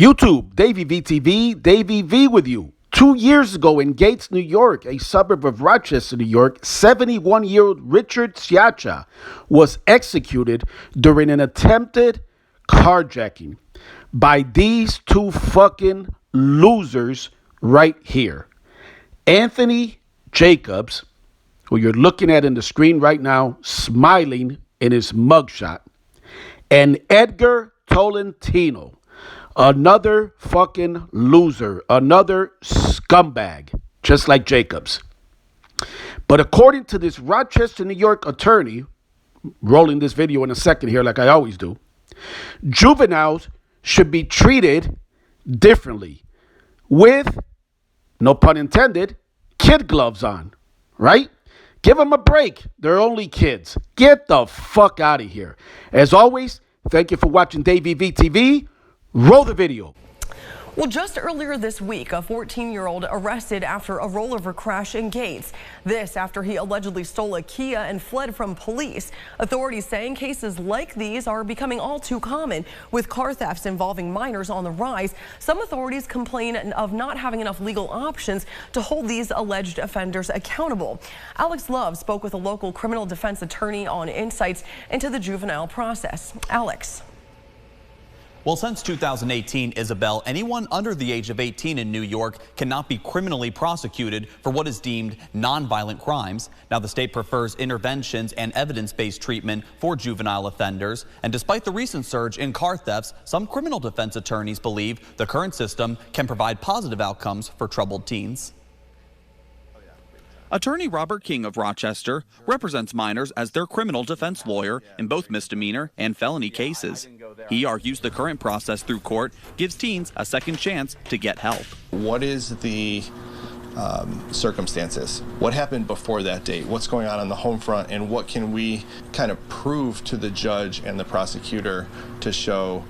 YouTube, Davey VTV, Davey V with you. 2 years ago in Gates, New York, a suburb of Rochester, New York, 71-year-old Richard Sciacca was executed during an attempted carjacking by these two fucking losers right here. Anthony Jacobs, who you're looking at in the screen right now, smiling in his mugshot, and Edgar Tolentino, another fucking loser, another scumbag, just like Jacobs. But according to this Rochester, New York attorney, rolling this video in a second here like I always do, juveniles should be treated differently with, no pun intended, kid gloves on, right? Give them a break. They're only kids. Get the fuck out of here. As always, thank you for watching Davey VTV. Roll the video. Well, just earlier this week, a 14-year-old arrested after a rollover crash in Gates. This after he allegedly stole a Kia and fled from police. Authorities saying cases like these are becoming all too common, with car thefts involving minors on the rise. Some authorities complain of not having enough legal options to hold these alleged offenders accountable. Alex Love spoke with a local criminal defense attorney on insights into the juvenile process. Alex. Well, since 2018, Isabel, anyone under the age of 18 in New York cannot be criminally prosecuted for what is deemed nonviolent crimes. Now, the state prefers interventions and evidence-based treatment for juvenile offenders. And despite the recent surge in car thefts, some criminal defense attorneys believe the current system can provide positive outcomes for troubled teens. Attorney Robert King of Rochester represents minors as their criminal defense lawyer in both misdemeanor and felony cases. He argues the current process through court gives teens a second chance to get help. What is the circumstances? What happened before that date? What's going on the home front? And what can we kind of prove to the judge and the prosecutor to show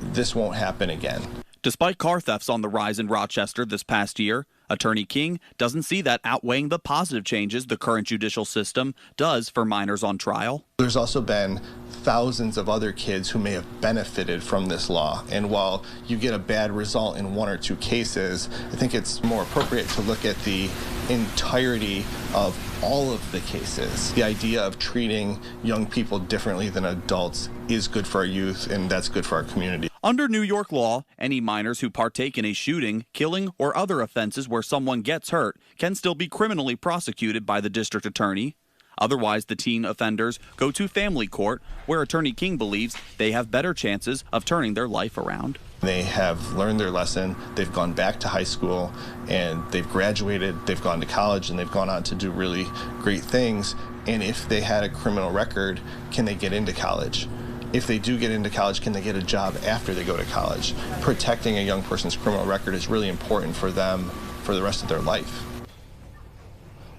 this won't happen again? Despite car thefts on the rise in Rochester this past year, Attorney King doesn't see that outweighing the positive changes the current judicial system does for minors on trial. There's also been thousands of other kids who may have benefited from this law. And while you get a bad result in one or two cases, I think it's more appropriate to look at the entirety of all of the cases. The idea of treating young people differently than adults is good for our youth, and that's good for our community. Under New York law, any minors who partake in a shooting, killing, or other offenses where someone gets hurt can still be criminally prosecuted by the district attorney. Otherwise, the teen offenders go to family court, where Attorney King believes they have better chances of turning their life around. They have learned their lesson, they've gone back to high school, and they've graduated, they've gone to college, and they've gone on to do really great things. And if they had a criminal record, can they get into college? If they do get into college, can they get a job after they go to college? Protecting a young person's criminal record is really important for them for the rest of their life.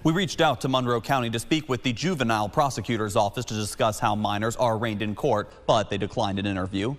We reached out to Monroe County to speak with the juvenile prosecutor's office to discuss how minors are arraigned in court, but they declined an interview.